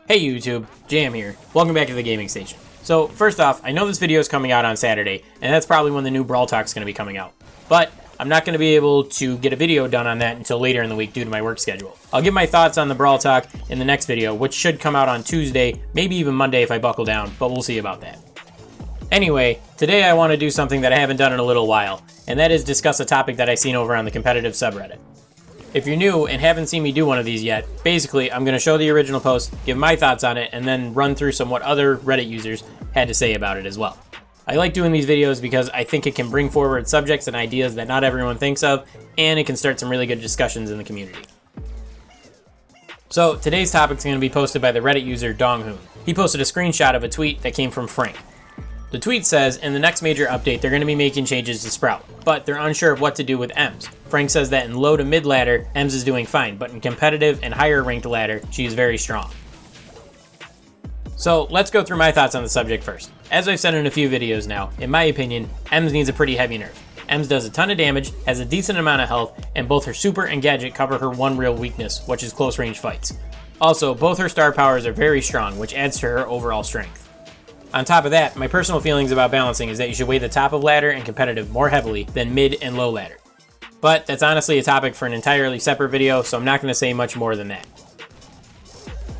Hey YouTube, Jam here. Welcome back to the gaming station. So first off, I know this video is coming out on Saturday, and that's probably when the new Brawl Talk is going to be coming out. But I'm not going to be able to get a video done on that until later in the week due to my work schedule. I'll give my thoughts on the Brawl Talk in the next video, which should come out on Tuesday, maybe even Monday if I buckle down, but we'll see about that. Anyway, today I want to do something that I haven't done in a little while, and that is discuss a topic that I've seen over on the competitive subreddit. If you're new and haven't seen me do one of these yet, basically I'm going to show the original post, give my thoughts on it, and then run through some what other Reddit users had to say about it as well. I like doing these videos because I think it can bring forward subjects and ideas that not everyone thinks of, and it can start some really good discussions in the community. So today's topic is going to be posted by the Reddit user Donghoon. He posted a screenshot of a tweet that came from Frank. The tweet says, in the next major update, they're going to be making changes to Sprout, but they're unsure of what to do with Ems. Frank says that in low to mid ladder, Ems is doing fine, but in competitive and higher ranked ladder, she is very strong. So let's go through my thoughts on the subject first. As I've said in a few videos now, in my opinion, Ems needs a pretty heavy nerf. Ems does a ton of damage, has a decent amount of health, and both her super and gadget cover her one real weakness, which is close range fights. Also, both her star powers are very strong, which adds to her overall strength. On top of that, my personal feelings about balancing is that you should weigh the top of ladder and competitive more heavily than mid and low ladder. But that's honestly a topic for an entirely separate video, so I'm not going to say much more than that.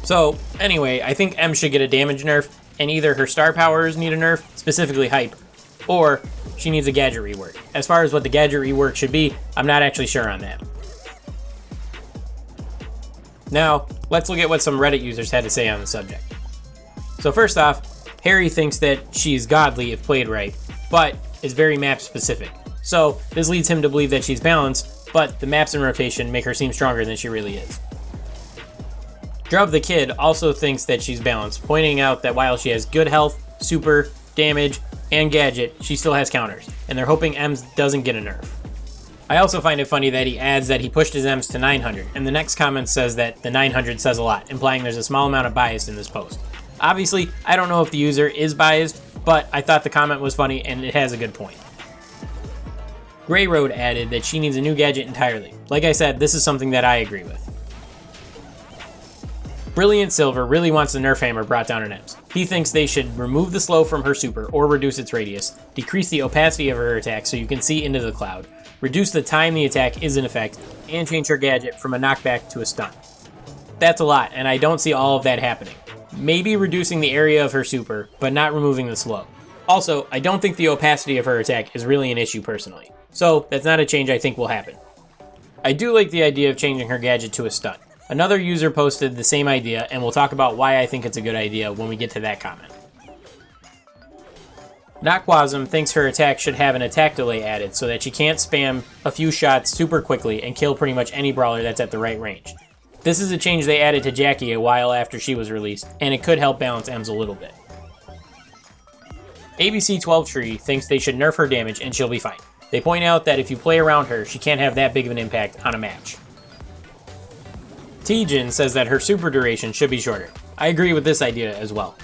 So anyway, I think Ems should get a damage nerf, and either her star powers need a nerf, specifically hype, or she needs a gadget rework. As far as what the gadget rework should be, I'm not actually sure on that. Now, let's look at what some Reddit users had to say on the subject. So first off, Harry thinks that she's godly if played right, but is very map specific. So this leads him to believe that she's balanced, but the maps in rotation make her seem stronger than she really is. Druv the Kid also thinks that she's balanced, pointing out that while she has good health, super, damage, and gadget, she still has counters, and they're hoping Ems doesn't get a nerf. I also find it funny that he adds that he pushed his Ems to 900, and the next comment says that the 900 says a lot, implying there's a small amount of bias in this post. Obviously, I don't know if the user is biased, but I thought the comment was funny and it has a good point. Grey Road added that she needs a new gadget entirely. Like I said, this is something that I agree with. Brilliant Silver really wants the nerf hammer brought down in Ems. He thinks they should remove the slow from her super or reduce its radius, decrease the opacity of her attack so you can see into the cloud, reduce the time the attack is in effect, and change her gadget from a knockback to a stun. That's a lot, and I don't see all of that happening. Maybe reducing the area of her super, but not removing the slow. Also, I don't think the opacity of her attack is really an issue personally, so that's not a change I think will happen. I do like the idea of changing her gadget to a stun. Another user posted the same idea, and we'll talk about why I think it's a good idea when we get to that comment. Nakwazam thinks her attack should have an attack delay added so that she can't spam a few shots super quickly and kill pretty much any brawler that's at the right range. This is a change they added to Jackie a while after she was released, and it could help balance Ems a little bit. ABC12 Tree thinks they should nerf her damage and she'll be fine. They point out that if you play around her, she can't have that big of an impact on a match. Tejin says that her super duration should be shorter. I agree with this idea as well.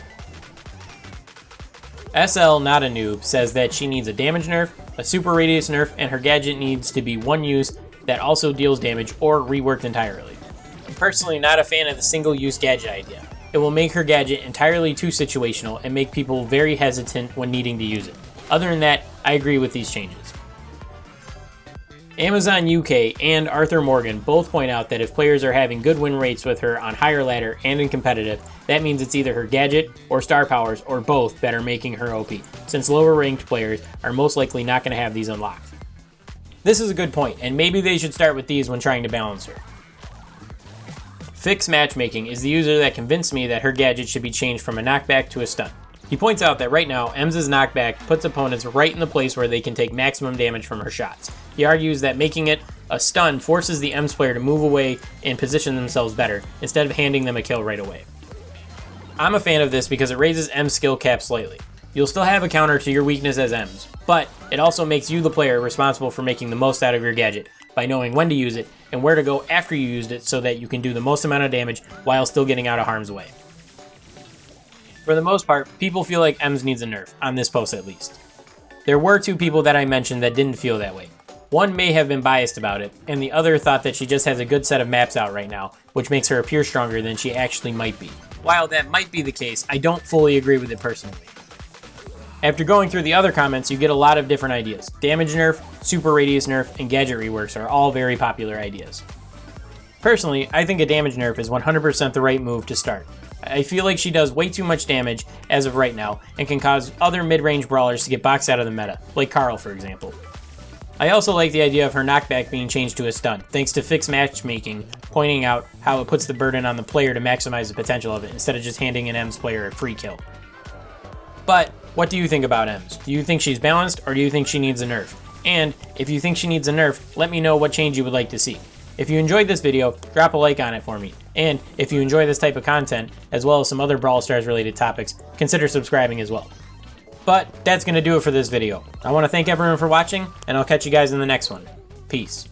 SL Not a Noob says that she needs a damage nerf, a super radius nerf, and her gadget needs to be one use that also deals damage or reworked entirely. I'm personally not a fan of the single-use gadget idea. It will make her gadget entirely too situational and make people very hesitant when needing to use it. Other than that, I agree with these changes. Amazon UK and Arthur Morgan both point out that if players are having good win rates with her on higher ladder and in competitive, that means it's either her gadget or star powers or both that are making her OP, since lower ranked players are most likely not going to have these unlocked. This is a good point, and maybe they should start with these when trying to balance her. Fix Matchmaking is the user that convinced me that her gadget should be changed from a knockback to a stun. He points out that right now, Ems' knockback puts opponents right in the place where they can take maximum damage from her shots. He argues that making it a stun forces the Ems player to move away and position themselves better, instead of handing them a kill right away. I'm a fan of this because it raises Ems' skill cap slightly. You'll still have a counter to your weakness as Ems, but it also makes you the player responsible for making the most out of your gadget, by knowing when to use it and where to go after you used it so that you can do the most amount of damage while still getting out of harm's way. For the most part, people feel like Ems needs a nerf, on this post at least. There were two people that I mentioned that didn't feel that way. One may have been biased about it, and the other thought that she just has a good set of maps out right now, which makes her appear stronger than she actually might be. while that might be the case, I don't fully agree with it personally. After going through the other comments, you get a lot of different ideas. Damage nerf, super radius nerf, and gadget reworks are all very popular ideas. Personally, I think a damage nerf is 100% the right move to start. I feel like she does way too much damage as of right now, and can cause other mid-range brawlers to get boxed out of the meta, like Carl for example. I also like the idea of her knockback being changed to a stun, thanks to fixed matchmaking, pointing out how it puts the burden on the player to maximize the potential of it, instead of just handing an Ems player a free kill. But, what do you think about Ems? Do you think she's balanced, or do you think she needs a nerf? And, if you think she needs a nerf, let me know what change you would like to see. If you enjoyed this video, drop a like on it for me. And, if you enjoy this type of content, as well as some other Brawl Stars related topics, consider subscribing as well. But, that's going to do it for this video. I want to thank everyone for watching, and I'll catch you guys in the next one. Peace.